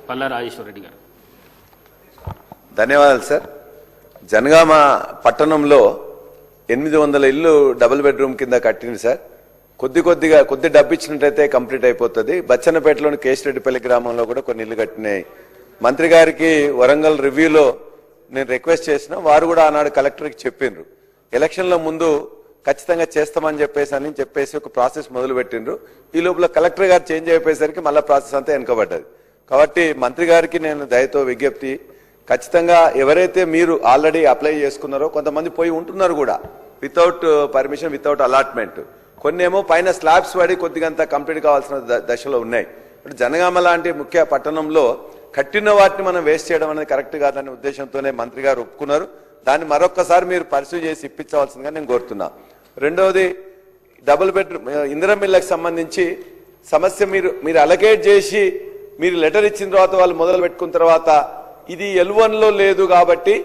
పల్లా రాజేశ్వర రెడ్డి గారు. ధన్యవాదాలు సార్. జనగామ పట్టణంలో 800 ఇల్లు డబుల్ బెడ్రూమ్ కింద కట్టింది సార్. కొద్ది డబ్బు ఇచ్చినట్లయితే కంప్లీట్ అయిపోతుంది. బచ్చన్నపేటలోని కేశరెడ్డిపల్లి గ్రామంలో కూడా కొన్ని ఇల్లు కట్టినాయి. మంత్రి గారికి వరంగల్ రివ్యూలో నేను రిక్వెస్ట్ చేసిన, వారు కూడా ఆనాడు కలెక్టర్కి చెప్పిండ్రు, ఎలక్షన్ల ముందు ఖచ్చితంగా చేస్తామని చెప్పేసి ఒక ప్రాసెస్ మొదలు పెట్టిండ్రు. ఈ లోపల కలెక్టర్ గారు చేంజ్ అయిపోయేసరికి మళ్ళీ ప్రాసెస్ అంతా వెనుకబడ్డది. కాబట్టి మంత్రి గారికి నేను దయతో విజ్ఞప్తి, ఖచ్చితంగా ఎవరైతే మీరు ఆల్రెడీ అప్లై చేసుకున్నారో కొంతమంది పోయి ఉంటున్నారు కూడా వితౌట్ పర్మిషన్, వితౌట్ అలాట్మెంట్. కొన్ని ఏమో పైన స్లాబ్స్ పడి కొద్దిగంతా కంప్లీట్ కావాల్సిన దశలో ఉన్నాయి. జనగామ లాంటి ముఖ్య పట్టణంలో కట్టిన వాటిని మనం వేస్ట్ చేయడం అనేది కరెక్ట్ కాదనే ఉద్దేశంతోనే మంత్రి గారు ఒప్పుకున్నారు. దాన్ని మరొక్కసారి మీరు పరిశీలి చేసి ఇప్పించవలసిందిగా నేను కోరుతున్నా. రెండవది, డబుల్ బెడ్రూమ్ ఇందిరమ్మ ఇళ్లకు సంబంధించి సమస్య మీరు అలకేట్ చేసి మీరు లెటర్ ఇచ్చిన తర్వాత వాళ్ళు మొదలు పెట్టుకున్న తర్వాత ఇది L1లో లేదు కాబట్టి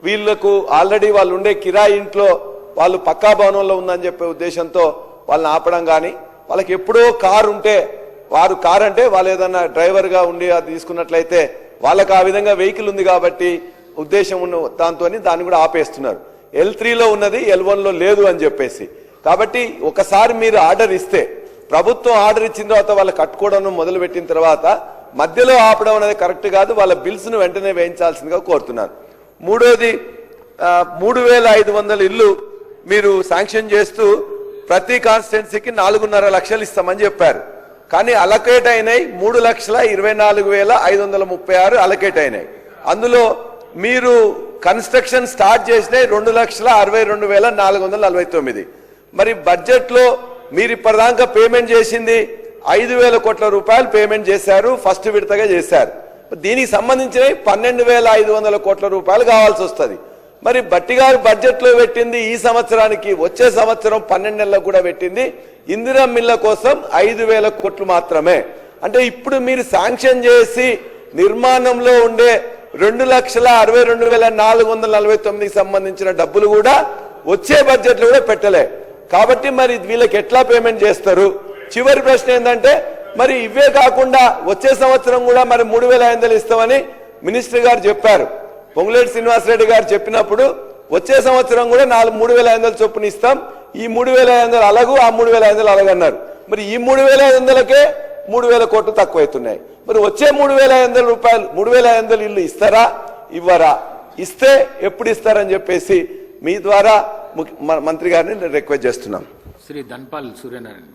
వీళ్లకు ఆల్రెడీ వాళ్ళు ఉండే కిరాయి ఇంట్లో వాళ్ళు పక్కా భవనంలో ఉందని చెప్పే ఉద్దేశంతో వాళ్ళని ఆపడం కానీ, వాళ్ళకి ఎప్పుడో కారు ఉంటే వారు కారు అంటే వాళ్ళు ఏదన్నా డ్రైవర్గా ఉండి అది తీసుకున్నట్లయితే వాళ్ళకి ఆ విధంగా వెహికల్ ఉంది కాబట్టి ఉద్దేశం ఉన్న దాన్ని కూడా ఆపేస్తున్నారు. L3లో ఉన్నది L1లో లేదు అని చెప్పేసి. కాబట్టి ఒకసారి మీరు ఆర్డర్ ఇస్తే, ప్రభుత్వం ఆర్డర్ ఇచ్చిన తర్వాత వాళ్ళు కట్టుకోవడం మొదలు పెట్టిన తర్వాత మధ్యలో ఆపడం అనేది కరెక్ట్ కాదు. వాళ్ళ బిల్స్ ను వెంటనే వేయించాల్సిందిగా కోరుతున్నారు. మూడోది, 3500 ఇల్లు మీరు శాంక్షన్ చేస్తూ ప్రతి కాన్స్టిట్యున్సీకి 4.5 లక్షలు ఇస్తామని చెప్పారు. కానీ అలకేట్ అయినాయి 3,24,536 అలకేట్ అయినాయి. అందులో మీరు కన్స్ట్రక్షన్ స్టార్ట్ చేసినాయి 2,62,449. మరి బడ్జెట్ లో మీరు ఇప్పటిదాకా పేమెంట్ చేసింది 5,000 కోట్ల రూపాయలు పేమెంట్ చేశారు, ఫస్ట్ విడతగా చేశారు. దీనికి సంబంధించిన 12,500 కోట్ల రూపాయలు కావాల్సి వస్తుంది. మరి బట్టి గారు బడ్జెట్ లో పెట్టింది ఈ సంవత్సరానికి, వచ్చే సంవత్సరం 12 నెలలకు కూడా పెట్టింది ఇందిరమ్మ ఇళ్ల కోసం 5,000 కోట్లు మాత్రమే. అంటే ఇప్పుడు మీరు శాంక్షన్ చేసి నిర్మాణంలో ఉండే 2,62,449 సంబంధించిన డబ్బులు కూడా వచ్చే బడ్జెట్ లో కూడా పెట్టలే. కాబట్టి మరి వీళ్ళకి ఎట్లా పేమెంట్ చేస్తారు? చివరి ప్రశ్న ఏంటంటే, మరి ఇవే కాకుండా వచ్చే సంవత్సరం కూడా మరి 3,500 ఇస్తామని మినిస్టర్ గారు చెప్పారు. పొంగులేటి శ్రీనివాసరెడ్డి గారు చెప్పినప్పుడు వచ్చే సంవత్సరం కూడా 3,500 చొప్పున ఇస్తాం, ఈ 3,500 అలాగూ ఆ 3,500 అలాగన్నారు. మరి ఈ 3,500కే 3,000 కోట్లు తక్కువైతున్నాయి. మరి వచ్చే 3,500 రూపాయలు 3,500 ఇల్లు ఇస్తారా ఇవ్వరా? ఇస్తే ఎప్పుడు ఇస్తారని చెప్పేసి మీ ద్వారా మంత్రి గారిని రిక్వెస్ట్ చేస్తున్నాం. శ్రీ ధన్పాల్ సూర్యనారాయణ.